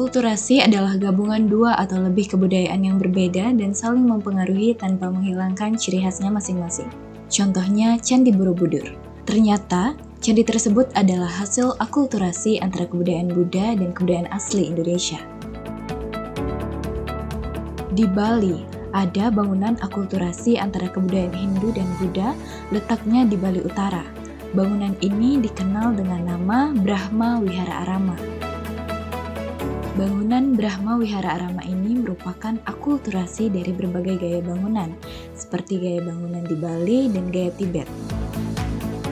Akulturasi adalah gabungan dua atau lebih kebudayaan yang berbeda dan saling mempengaruhi tanpa menghilangkan ciri khasnya masing-masing. Contohnya Candi Borobudur. Ternyata, candi tersebut adalah hasil akulturasi antara kebudayaan Buddha dan kebudayaan asli Indonesia. Di Bali, ada bangunan akulturasi antara kebudayaan Hindu dan Buddha, letaknya di Bali Utara. Bangunan ini dikenal dengan nama Brahma Wihara Arama. Bangunan Brahma Wihara Arama ini merupakan akulturasi dari berbagai gaya bangunan, seperti gaya bangunan di Bali dan gaya Tibet.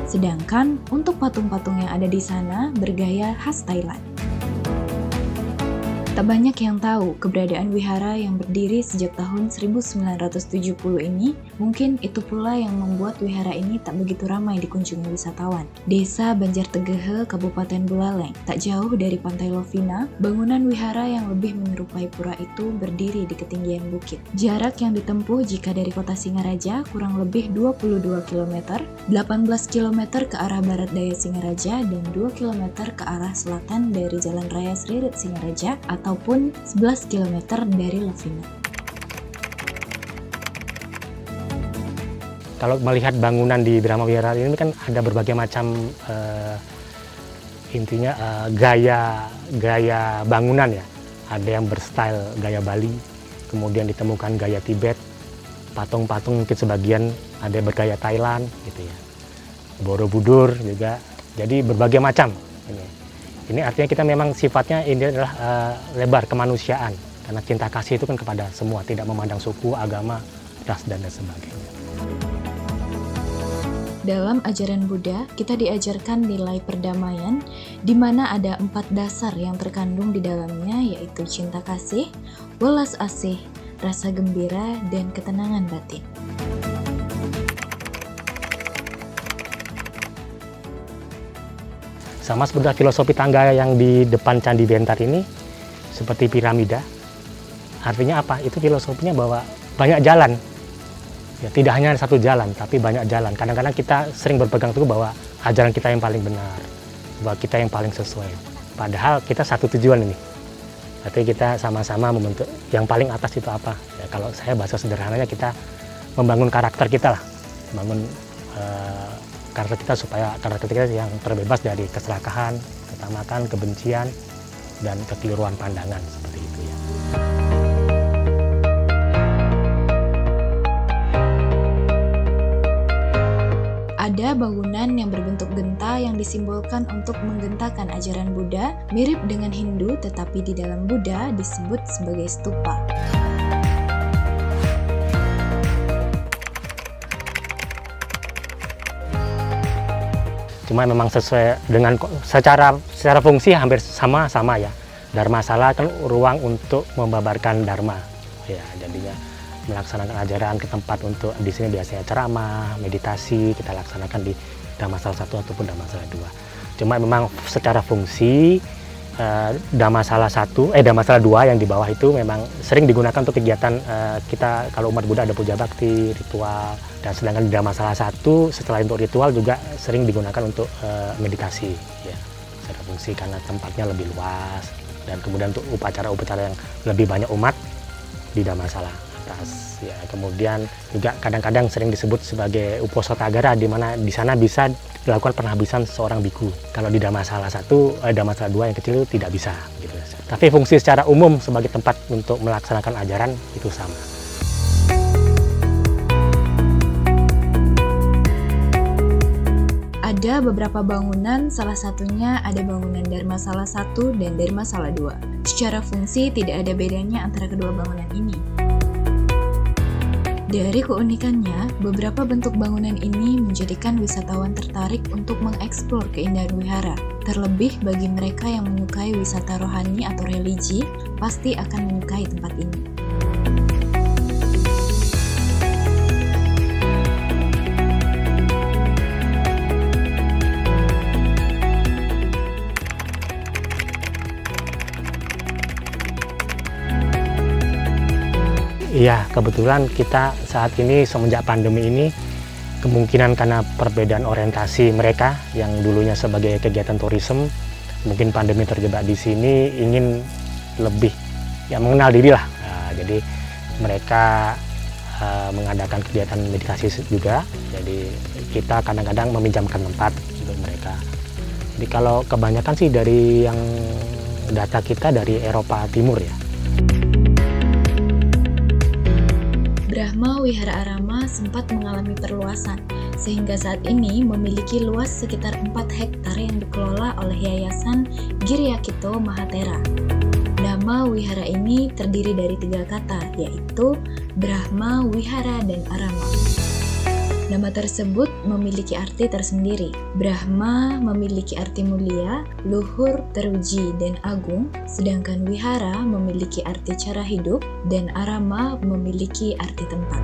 Sedangkan untuk patung-patung yang ada di sana bergaya khas Thailand. Tak banyak yang tahu keberadaan wihara yang berdiri sejak tahun 1970 ini, mungkin itu pula yang membuat wihara ini tak begitu ramai dikunjungi wisatawan. Desa Banjartegehe, Kabupaten Buleleng, tak jauh dari Pantai Lovina, bangunan wihara yang lebih menyerupai pura itu berdiri di ketinggian bukit. Jarak yang ditempuh jika dari kota Singaraja kurang lebih 22 km, 18 km ke arah barat daya Singaraja, dan 2 km ke arah selatan dari Jalan Raya Sririt Singaraja, ataupun 11 km dari Lovina. Kalau melihat bangunan di Brahma Wihara ini kan ada berbagai macam gaya bangunan ya. Ada yang berstyle gaya Bali, kemudian ditemukan gaya Tibet, patung-patung mungkin sebagian ada yang bergaya Thailand gitu ya. Borobudur juga. Jadi berbagai macam ini. Ini artinya kita memang sifatnya ini adalah lebar kemanusiaan, karena cinta kasih itu kan kepada semua, tidak memandang suku, agama, ras, dan sebagainya. Dalam ajaran Buddha, kita diajarkan nilai perdamaian, di mana ada 4 dasar yang terkandung di dalamnya, yaitu cinta kasih, welas asih, rasa gembira, dan ketenangan batin. Sama seperti filosofi tangga yang di depan Candi Bentar ini, seperti piramida. Artinya apa? Itu filosofinya bahwa banyak jalan. Ya, tidak hanya satu jalan, tapi banyak jalan. Kadang-kadang kita sering berpegang teguh bahwa ajaran kita yang paling benar, bahwa kita yang paling sesuai. Padahal kita satu tujuan ini. Berarti kita sama-sama membentuk yang paling atas itu apa? Ya, kalau saya bahasa sederhananya, kita membangun karakter kita lah. Membangun karakter kita supaya karakter kita yang terbebas dari keserakahan, ketamakan, kebencian, dan kekeliruan pandangan seperti itu ya. Ada bangunan yang berbentuk genta yang disimbolkan untuk menggentakan ajaran Buddha, mirip dengan Hindu tetapi di dalam Buddha disebut sebagai stupa. Cuma memang sesuai dengan secara fungsi hampir sama ya. Dharmasala kan ruang untuk membabarkan dharma. Ya, jadinya melaksanakan ajaran ke tempat untuk di sini biasanya ceramah, meditasi kita laksanakan di Dharmasala 1 ataupun Dharmasala 2. Cuma memang secara fungsi Dharmasala 2 yang di bawah itu memang sering digunakan untuk kegiatan kita kalau umat Buddha ada puja bakti, ritual. Dan sedangkan di Dharmasala 1 setelah untuk ritual juga sering digunakan untuk meditasi ya, secara fungsi karena tempatnya lebih luas dan kemudian untuk upacara-upacara yang lebih banyak umat di Dharmasala atas ya. Kemudian juga kadang-kadang sering disebut sebagai Uposatagara, di mana di sana bisa dilakukan penghabisan seorang biku. Kalau di Dharmasala 1, Dharmasala 2 yang kecil itu tidak bisa gitu. Tapi fungsi secara umum sebagai tempat untuk melaksanakan ajaran itu sama. Ada beberapa bangunan, salah satunya ada bangunan Dharmasala 1 dan Dharmasala 2. Secara fungsi tidak ada bedanya antara kedua bangunan ini. Dari keunikannya, beberapa bentuk bangunan ini menjadikan wisatawan tertarik untuk mengeksplor keindahan wihara. Terlebih bagi mereka yang menyukai wisata rohani atau religi, pasti akan menyukai tempat ini. Iya, kebetulan kita saat ini semenjak pandemi ini kemungkinan karena perbedaan orientasi mereka yang dulunya sebagai kegiatan tourism, mungkin pandemi terjebak di sini ingin lebih ya mengenal diri lah. Jadi mereka mengadakan kegiatan meditasi juga. Jadi kita kadang-kadang meminjamkan tempat untuk mereka. Jadi kalau kebanyakan sih dari yang data kita dari Eropa Timur ya. Brahma Wihara Arama sempat mengalami perluasan, sehingga saat ini memiliki luas sekitar 4 hektar yang dikelola oleh Yayasan Giryakito Mahatera. Nama wihara ini terdiri dari 3 kata, yaitu Brahma, Wihara, dan Arama. Nama tersebut memiliki arti tersendiri. Brahma memiliki arti mulia, luhur, teruji, dan agung, sedangkan Wihara memiliki arti cara hidup, dan Arama memiliki arti tempat.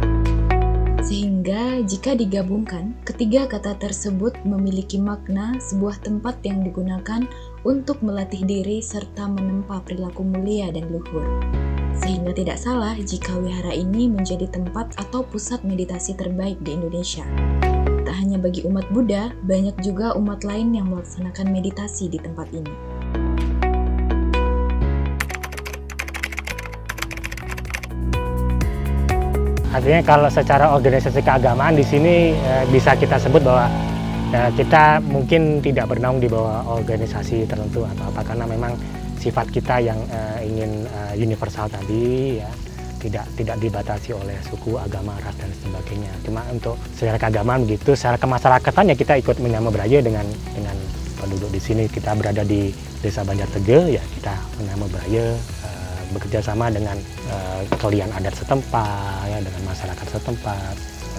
Sehingga jika digabungkan, ketiga kata tersebut memiliki makna sebuah tempat yang digunakan untuk melatih diri serta menempa perilaku mulia dan luhur. Sehingga tidak salah jika wihara ini menjadi tempat atau pusat meditasi terbaik di Indonesia. Tak hanya bagi umat Buddha, banyak juga umat lain yang melaksanakan meditasi di tempat ini. Artinya kalau secara organisasi keagamaan di sini bisa kita sebut bahwa kita mungkin tidak bernaung di bawah organisasi tertentu atau apa, karena memang sifat kita yang ingin universal tadi ya, tidak dibatasi oleh suku, agama, ras dan sebagainya. Cuma untuk secara keagamaan begitu, secara kemasyarakatan ya kita ikut menyama beraya dengan penduduk di sini. Kita berada di Desa Banjar Tegeh ya, kita menyama beraya, bekerja sama dengan kalian adat setempat ya, dengan masyarakat setempat.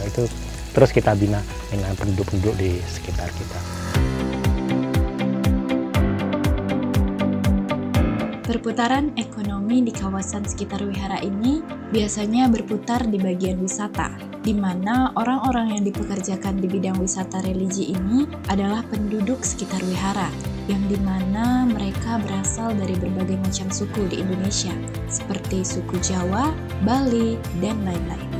Itu terus kita bina dengan penduduk-penduduk di sekitar kita. Perputaran ekonomi di kawasan sekitar wihara ini biasanya berputar di bagian wisata, di mana orang-orang yang dipekerjakan di bidang wisata religi ini adalah penduduk sekitar wihara, yang dimana mereka berasal dari berbagai macam suku di Indonesia, seperti suku Jawa, Bali, dan lain-lain.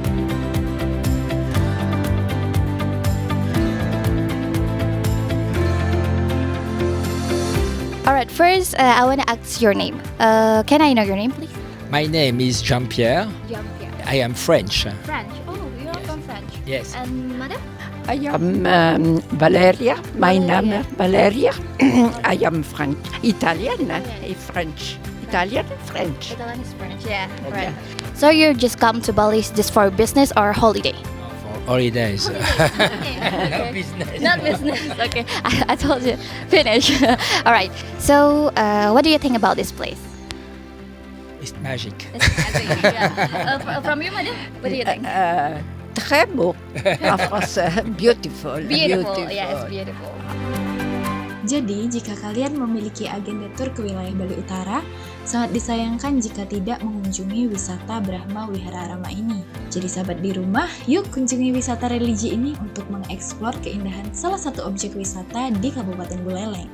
Alright, first I want to ask your name. Can I know your name, please? My name is Jean-Pierre. Jean-Pierre. I am French. French. Oh, you are from French. Yes. And madam? I am Valeria. My name is Valeria. I am French. Italian and French. Italian and French. Italian is French. Yeah, Okay. right. So you just come to Bali just for business or holiday? For holidays. Okay. Business. Not business. Okay, I told you. Finish. All right. So, what do you think about this place? It's magic. From you, madam, what do you think? Très beau. En français, beautiful. Beautiful. Yeah, it's beautiful. Jadi, jika kalian memiliki agenda tur ke wilayah Bali Utara, sangat disayangkan jika tidak mengunjungi wisata Brahma Wihara Arama ini. Jadi sahabat di rumah, yuk kunjungi wisata religi ini untuk mengeksplor keindahan salah satu objek wisata di Kabupaten Buleleng.